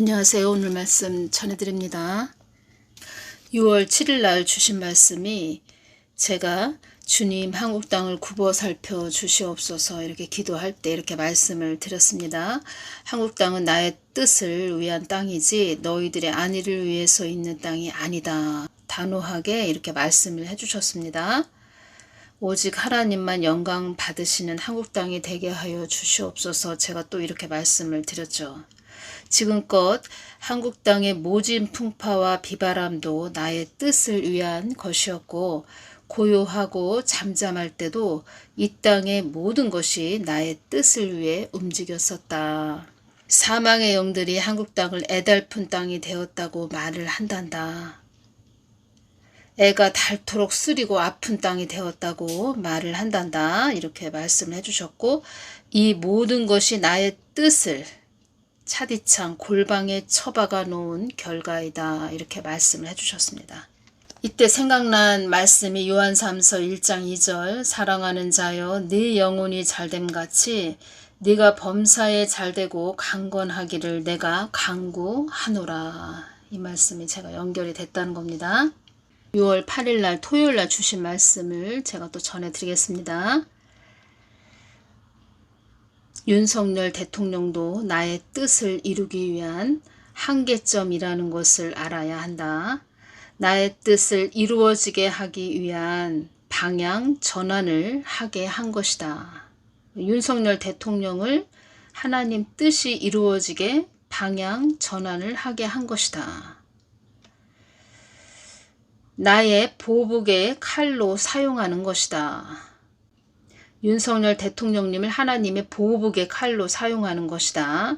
안녕하세요. 오늘 말씀 전해드립니다. 6월 7일 날 주신 말씀이 제가 주님 한국 땅을 굽어 살펴 주시옵소서 이렇게 기도할 때 이렇게 말씀을 드렸습니다. 한국 땅은 나의 뜻을 위한 땅이지 너희들의 안위를 위해서 있는 땅이 아니다. 단호하게 이렇게 말씀을 해주셨습니다. 오직 하나님만 영광 받으시는 한국 땅이 되게 하여 주시옵소서. 제가 또 이렇게 말씀을 드렸죠. 지금껏 한국 땅의 모진 풍파와 비바람도 나의 뜻을 위한 것이었고, 고요하고 잠잠할 때도 이 땅의 모든 것이 나의 뜻을 위해 움직였었다. 사망의 영들이 한국 땅을 애달픈 땅이 되었다고 말을 한단다. 애가 닳도록 쓰리고 아픈 땅이 되었다고 말을 한단다. 이렇게 말씀을 해주셨고, 이 모든 것이 나의 뜻을 차디찬 골방에 처박아 놓은 결과이다. 이렇게 말씀을 해주셨습니다. 이때 생각난 말씀이 요한 3서 1장 2절 사랑하는 자여 네 영혼이 잘됨같이 네가 범사에 잘되고 강건하기를 내가 간구하노라. 이 말씀이 제가 연결이 됐다는 겁니다. 6월 8일 날 토요일 날 주신 말씀을 제가 또 전해드리겠습니다. 윤석열 대통령도 나의 뜻을 이루기 위한 한계점이라는 것을 알아야 한다. 나의 뜻을 이루어지게 하기 위한 방향 전환을 하게 한 것이다. 윤석열 대통령을 하나님 뜻이 이루어지게 방향 전환을 하게 한 것이다. 나의 보복의 칼로 사용하는 것이다. 윤석열 대통령님을 하나님의 보복의 칼로 사용하는 것이다.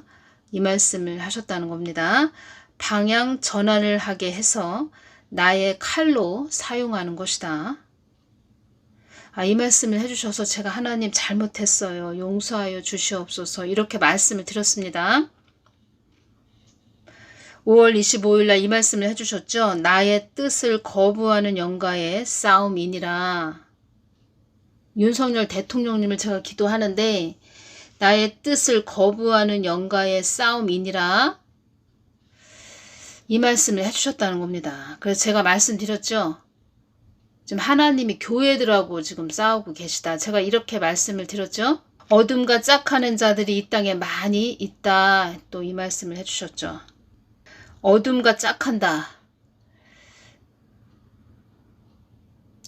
이 말씀을 하셨다는 겁니다. 방향 전환을 하게 해서 나의 칼로 사용하는 것이다. 이 말씀을 해주셔서 제가 하나님 잘못했어요. 용서하여 주시옵소서 이렇게 말씀을 드렸습니다. 5월 25일 날 이 말씀을 해주셨죠. 나의 뜻을 거부하는 영가의 싸움이니라. 윤석열 대통령님을 제가 기도하는데 나의 뜻을 거부하는 영가의 싸움이니라 이 말씀을 해주셨다는 겁니다. 그래서 제가 말씀드렸죠. 지금 하나님이 교회들하고 지금 싸우고 계시다. 제가 이렇게 말씀을 드렸죠. 어둠과 짝하는 자들이 이 땅에 많이 있다. 또 이 말씀을 해주셨죠. 어둠과 짝한다.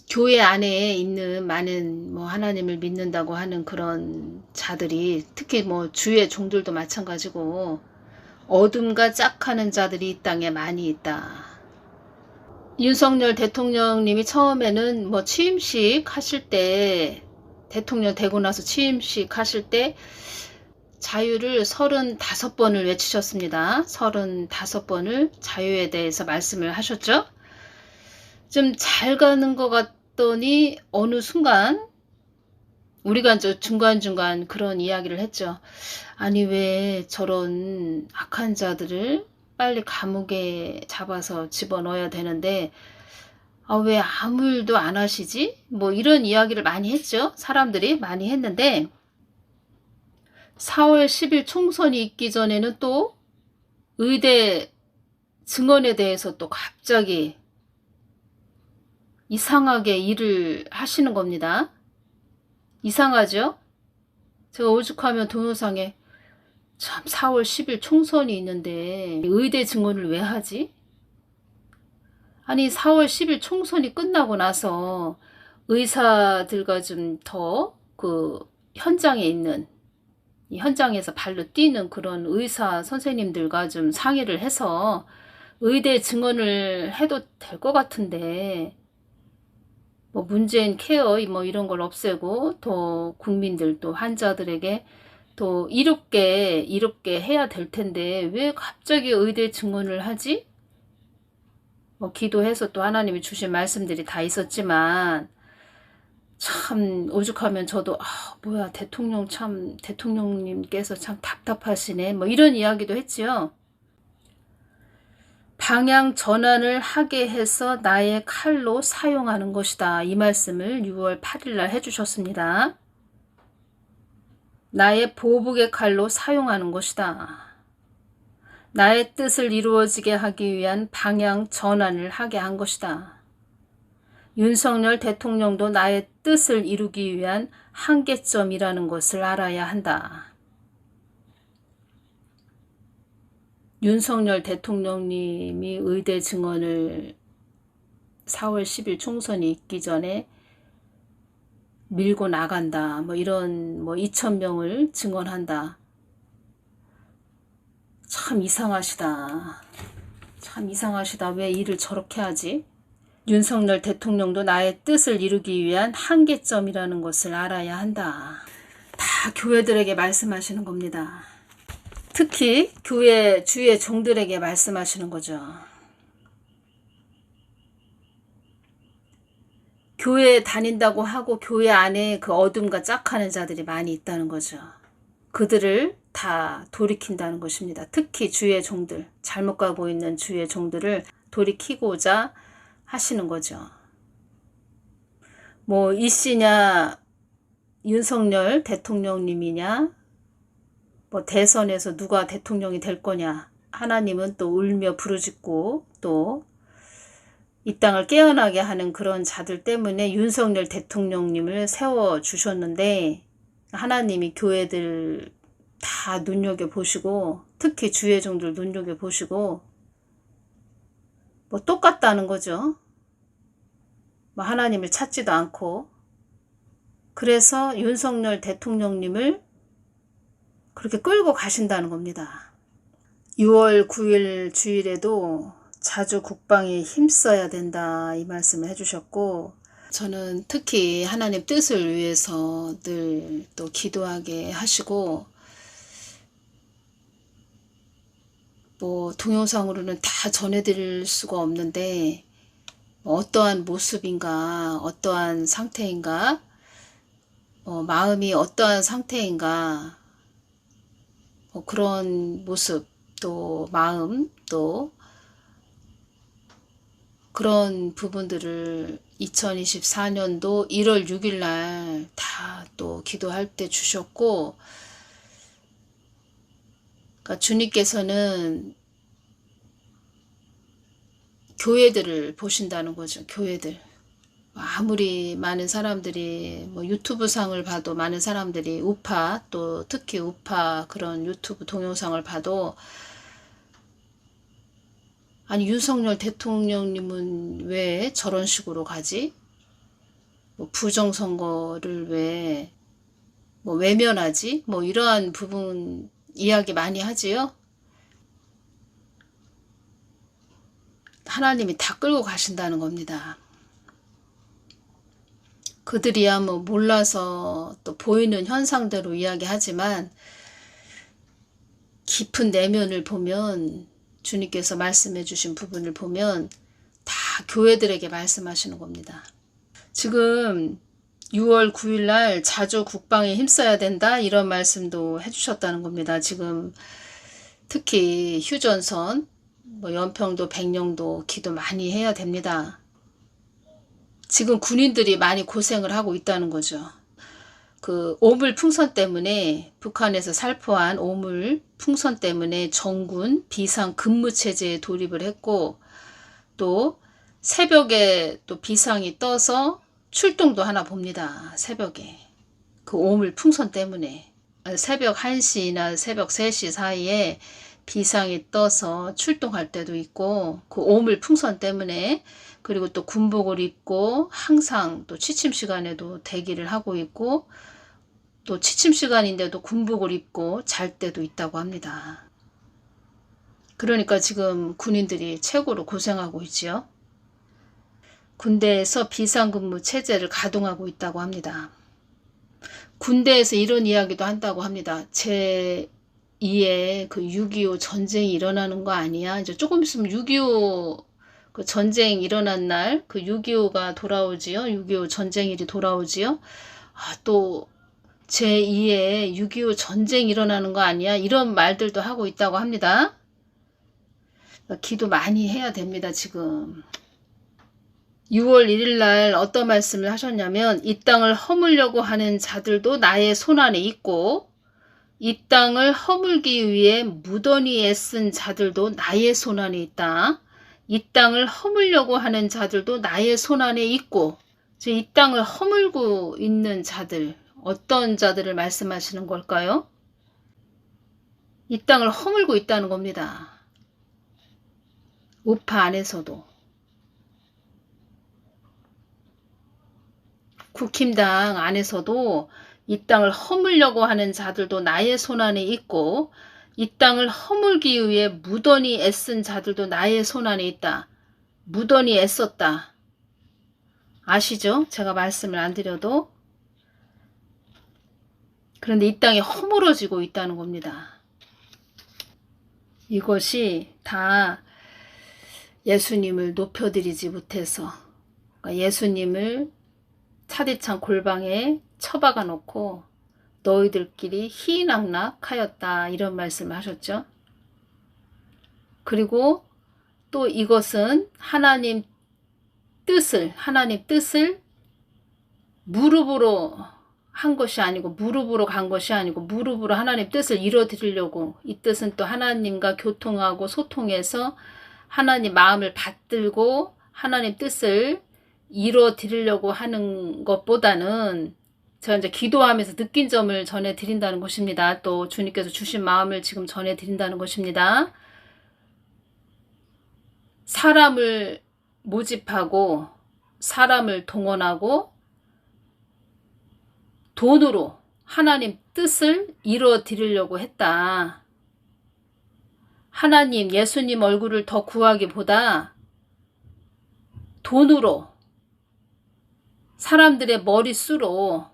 교회 안에 있는 많은 하나님을 믿는다고 하는 그런 자들이 특히 주의 종들도 마찬가지고 어둠과 짝하는 자들이 이 땅에 많이 있다. 윤석열 대통령님이 처음에는 취임식 하실 때 대통령 되고 나서 취임식 하실 때 자유를 35번을 외치셨습니다. 35번을 자유에 대해서 말씀을 하셨죠. 좀 잘 가는 것 같더니 어느 순간 우리가 중간중간 그런 이야기를 했죠. 아니 왜 저런 악한 자들을 빨리 감옥에 잡아서 집어넣어야 되는데 왜 아무 일도 안 하시지? 이런 이야기를 많이 했죠. 사람들이 많이 했는데 4월 10일 총선이 있기 전에는 또 의대 증언에 대해서 또 갑자기 이상하게 일을 하시는 겁니다. 이상하죠? 제가 오죽하면 동영상에 참 4월 10일 총선이 있는데 의대 증언을 왜 하지? 아니 4월 10일 총선이 끝나고 나서 의사들과 좀 더 현장에 있는 이 현장에서 발로 뛰는 그런 의사 선생님들과 좀 상의를 해서 의대 증언을 해도 될 것 같은데 문재인 케어 이런 걸 없애고 또 국민들 또 환자들에게 또 이롭게 해야 될 텐데 왜 갑자기 의대 증언을 하지? 기도해서 또 하나님이 주신 말씀들이 다 있었지만 참 오죽하면 저도 뭐야 대통령님께서 참 답답하시네 이런 이야기도 했지요. 방향 전환을 하게 해서 나의 칼로 사용하는 것이다. 이 말씀을 6월 8일 날 해주셨습니다. 나의 보복의 칼로 사용하는 것이다. 나의 뜻을 이루어지게 하기 위한 방향 전환을 하게 한 것이다. 윤석열 대통령도 나의 뜻을 이루기 위한 한계점이라는 것을 알아야 한다. 윤석열 대통령님이 의대 증언을 4월 10일 총선이 있기 전에 밀고 나간다. 이런 2,000명을 증언한다. 참 이상하시다. 참 이상하시다. 왜 일을 저렇게 하지? 윤석열 대통령도 나의 뜻을 이루기 위한 한계점이라는 것을 알아야 한다. 다 교회들에게 말씀하시는 겁니다. 특히 교회 주의 종들에게 말씀하시는 거죠. 교회에 다닌다고 하고 교회 안에 그 어둠과 짝하는 자들이 많이 있다는 거죠. 그들을 다 돌이킨다는 것입니다. 특히 주의 종들, 잘못 가고 있는 주의 종들을 돌이키고자 하시는 거죠. 이씨냐, 윤석열 대통령님이냐, 대선에서 누가 대통령이 될 거냐, 하나님은 또 울며 부르짖고 또 이 땅을 깨어나게 하는 그런 자들 때문에 윤석열 대통령님을 세워주셨는데, 하나님이 교회들 다 눈여겨보시고 특히 주의 종들 눈여겨보시고 똑같다는 거죠. 하나님을 찾지도 않고. 그래서 윤석열 대통령님을 그렇게 끌고 가신다는 겁니다. 6월 9일 주일에도 자주 국방에 힘써야 된다, 이 말씀을 해주셨고, 저는 특히 하나님 뜻을 위해서 늘 또 기도하게 하시고, 동영상으로는 다 전해드릴 수가 없는데, 어떠한 모습인가, 어떠한 상태인가, 마음이 어떠한 상태인가, 그런 모습, 또 마음, 또 그런 부분들을 2024년도 1월 6일 날 다 또 기도할 때 주셨고, 그러니까 주님께서는 교회들을 보신다는 거죠. 교회들. 아무리 많은 사람들이 유튜브 상을 봐도, 많은 사람들이 우파, 또 특히 우파 그런 유튜브 동영상을 봐도, 아니 윤석열 대통령님은 왜 저런 식으로 가지? 부정선거를 왜 외면하지? 이러한 부분 이야기 많이 하지요. 하나님이 다 끌고 가신다는 겁니다. 그들이야 몰라서 또 보이는 현상대로 이야기하지만 깊은 내면을 보면, 주님께서 말씀해 주신 부분을 보면 다 교회들에게 말씀하시는 겁니다. 지금 6월 9일 날 자주 국방에 힘써야 된다, 이런 말씀도 해주셨다는 겁니다. 지금 특히 휴전선, 연평도, 백령도 기도 많이 해야 됩니다. 지금 군인들이 많이 고생을 하고 있다는 거죠. 그 오물 풍선 때문에, 북한에서 살포한 오물 풍선 때문에 정군 비상 근무 체제에 돌입을 했고, 또 새벽에 또 비상이 떠서 출동도 하나 봅니다. 새벽에 그 오물 풍선 때문에 새벽 1시나 새벽 3시 사이에 비상이 떠서 출동할 때도 있고, 그 오물 풍선 때문에. 그리고 또 군복을 입고 항상 또 취침 시간에도 대기를 하고 있고, 또 취침 시간인데도 군복을 입고 잘 때도 있다고 합니다. 그러니까 지금 군인들이 최고로 고생하고 있지요. 군대에서 비상근무 체제를 가동하고 있다고 합니다. 군대에서 이런 이야기도 한다고 합니다. 제2의 그 6.25 전쟁이 일어나는 거 아니야? 이제 조금 있으면 6.25 그 전쟁 일어난 날, 그 6.25가 돌아오지요. 6.25 전쟁일이 돌아오지요. 또 제2의 6.25 전쟁 일어나는 거 아니야? 이런 말들도 하고 있다고 합니다. 기도 많이 해야 됩니다, 지금. 6월 1일 날 어떤 말씀을 하셨냐면, 이 땅을 허물려고 하는 자들도 나의 손안에 있고, 이 땅을 허물기 위해 무던히 애쓴 자들도 나의 손안에 있다. 이 땅을 허물려고 하는 자들도 나의 손안에 있고, 이 땅을 허물고 있는 자들, 어떤 자들을 말씀하시는 걸까요? 이 땅을 허물고 있다는 겁니다. 우파 안에서도. 국힘당 안에서도 이 땅을 허물려고 하는 자들도 나의 손안에 있고, 이 땅을 허물기 위해 무던히 애쓴 자들도 나의 손안에 있다. 무던히 애썼다. 아시죠? 제가 말씀을 안 드려도. 그런데 이 땅이 허물어지고 있다는 겁니다. 이것이 다 예수님을 높여드리지 못해서, 그러니까 예수님을 차디찬 골방에 처박아 놓고 너희들끼리 희낙낙하였다, 이런 말씀을 하셨죠. 그리고 또 이것은 하나님 뜻을 무릎으로 한 것이 아니고, 무릎으로 간 것이 아니고, 무릎으로 하나님 뜻을 이뤄드리려고, 이 뜻은 또 하나님과 교통하고 소통해서 하나님 마음을 받들고 하나님 뜻을 이뤄드리려고 하는 것보다는, 제가 이제 기도하면서 느낀 점을 전해드린다는 것입니다. 또 주님께서 주신 마음을 지금 전해드린다는 것입니다. 사람을 모집하고 사람을 동원하고 돈으로 하나님 뜻을 이뤄드리려고 했다. 하나님, 예수님 얼굴을 더 구하기보다 돈으로, 사람들의 머리수로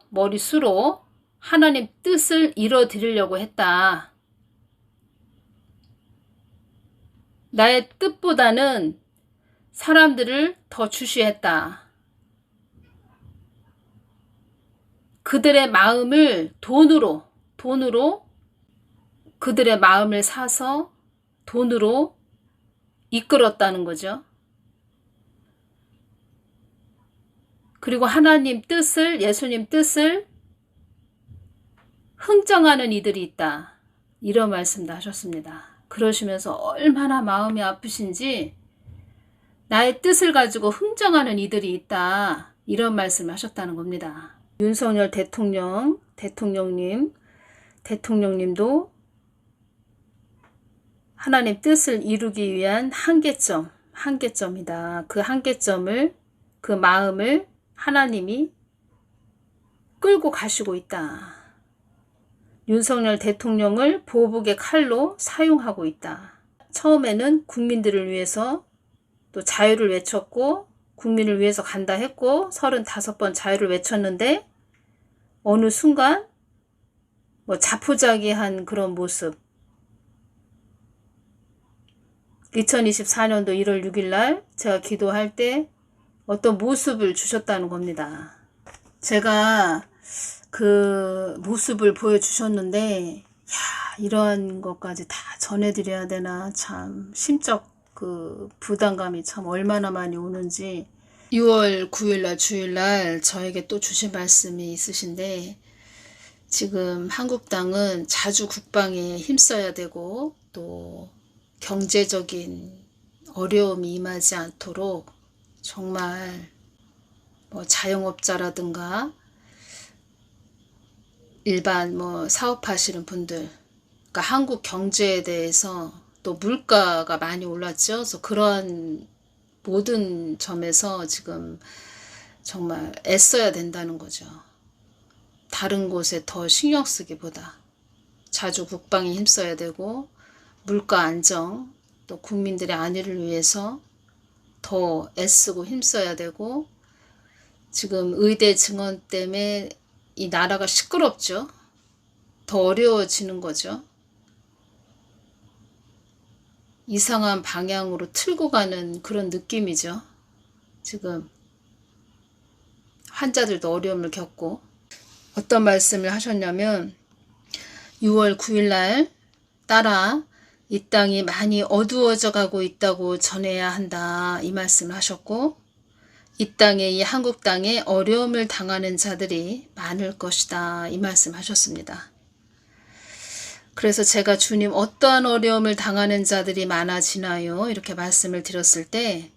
하나님 뜻을 이뤄드리려고 했다. 나의 뜻보다는 사람들을 더 주시했다. 그들의 마음을 돈으로 그들의 마음을 사서 돈으로 이끌었다는 거죠. 그리고 하나님 뜻을, 예수님 뜻을 흥정하는 이들이 있다, 이런 말씀도 하셨습니다. 그러시면서 얼마나 마음이 아프신지, 나의 뜻을 가지고 흥정하는 이들이 있다, 이런 말씀을 하셨다는 겁니다. 윤석열 대통령님도 하나님 뜻을 이루기 위한 한계점이다. 그 한계점을, 그 마음을 하나님이 끌고 가시고 있다. 윤석열 대통령을 보복의 칼로 사용하고 있다. 처음에는 국민들을 위해서 또 자유를 외쳤고, 국민을 위해서 간다 했고 35번 자유를 외쳤는데, 어느 순간 자포자기한 그런 모습, 2024년도 1월 6일 날 제가 기도할 때 어떤 모습을 주셨다는 겁니다. 제가 그 모습을 보여주셨는데, 이런 것까지 다 전해드려야 되나, 참 심적 그 부담감이 참 얼마나 많이 오는지. 6월 9일날 주일날 저에게 또 주신 말씀이 있으신데, 지금 한국당은 자주 국방에 힘써야 되고, 또 경제적인 어려움이 임하지 않도록 정말 자영업자라든가 일반 사업하시는 분들, 그러니까 한국 경제에 대해서, 또 물가가 많이 올랐죠. 그래서 그런 모든 점에서 지금 정말 애써야 된다는 거죠. 다른 곳에 더 신경 쓰기보다 자주 국방에 힘써야 되고, 물가 안정, 또 국민들의 안위를 위해서 더 애쓰고 힘써야 되고, 지금 의대 증원 때문에 이 나라가 시끄럽죠. 더 어려워지는 거죠. 이상한 방향으로 틀고 가는 그런 느낌이죠. 지금 환자들도 어려움을 겪고. 어떤 말씀을 하셨냐면, 6월 9일날 따라 이 땅이 많이 어두워져 가고 있다고 전해야 한다, 이 말씀을 하셨고, 이 땅에, 이 한국 땅에 어려움을 당하는 자들이 많을 것이다, 이 말씀 하셨습니다. 그래서 제가 주님 어떠한 어려움을 당하는 자들이 많아지나요? 이렇게 말씀을 드렸을 때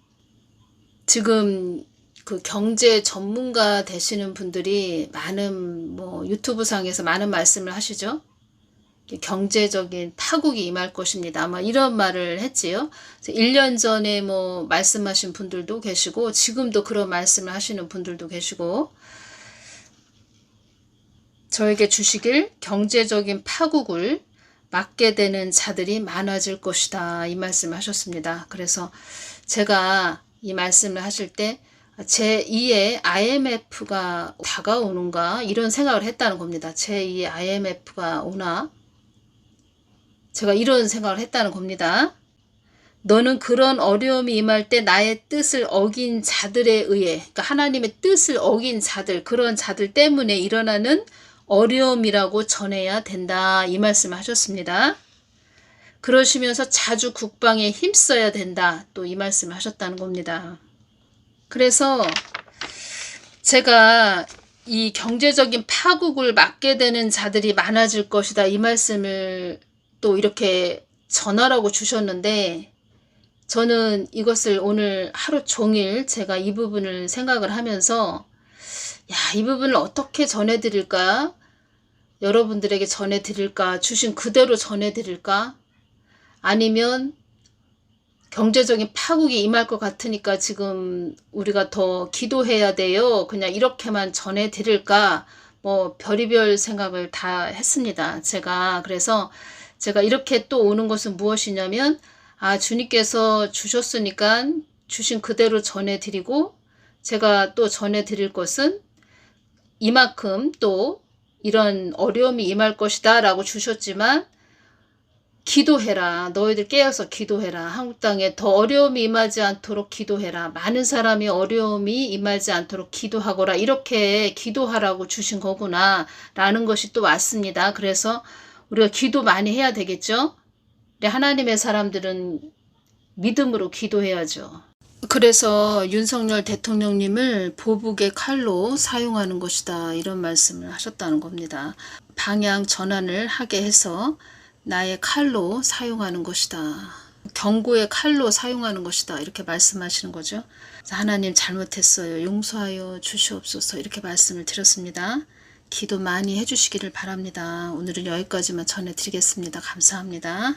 지금 그 경제 전문가 되시는 분들이 많은 유튜브 상에서 많은 말씀을 하시죠. 경제적인 파국이 임할 것입니다. 아마 이런 말을 했지요. 1년 전에 말씀하신 분들도 계시고 지금도 그런 말씀을 하시는 분들도 계시고 저에게 주시길 경제적인 파국을 맞게 되는 자들이 많아질 것이다. 이 말씀을 하셨습니다. 그래서 제가 이 말씀을 하실 때 제2의 IMF가 다가오는가 이런 생각을 했다는 겁니다. 제2의 IMF가 오나? 제가 이런 생각을 했다는 겁니다. 너는 그런 어려움이 임할 때 나의 뜻을 어긴 자들에 의해, 그러니까 하나님의 뜻을 어긴 자들, 그런 자들 때문에 일어나는 어려움이라고 전해야 된다. 이 말씀을 하셨습니다. 그러시면서 자주 국방에 힘써야 된다. 또 이 말씀을 하셨다는 겁니다. 그래서 제가 이 경제적인 파국을 맞게 되는 자들이 많아질 것이다. 이 말씀을 또 이렇게 전하라고 주셨는데 저는 이것을 오늘 하루 종일 제가 이 부분을 생각을 하면서 이 부분을 어떻게 전해드릴까? 여러분들에게 전해드릴까? 주신 그대로 전해드릴까? 아니면 경제적인 파국이 임할 것 같으니까 지금 우리가 더 기도해야 돼요. 그냥 이렇게만 전해드릴까? 별의별 생각을 다 했습니다. 그래서 제가 이렇게 또 오는 것은 무엇이냐면 주님께서 주셨으니까 주신 그대로 전해드리고 제가 또 전해드릴 것은 이만큼 또 이런 어려움이 임할 것이다 라고 주셨지만 기도해라. 너희들 깨어서 기도해라. 한국 땅에 더 어려움이 임하지 않도록 기도해라. 많은 사람이 어려움이 임하지 않도록 기도하거라. 이렇게 기도하라고 주신 거구나 라는 것이 또 왔습니다. 그래서 우리가 기도 많이 해야 되겠죠. 하나님의 사람들은 믿음으로 기도해야죠. 그래서 윤석열 대통령님을 보복의 칼로 사용하는 것이다. 이런 말씀을 하셨다는 겁니다. 방향 전환을 하게 해서 나의 칼로 사용하는 것이다. 경고의 칼로 사용하는 것이다. 이렇게 말씀하시는 거죠. 하나님 잘못했어요. 용서하여 주시옵소서. 이렇게 말씀을 드렸습니다. 기도 많이 해주시기를 바랍니다. 오늘은 여기까지만 전해드리겠습니다. 감사합니다.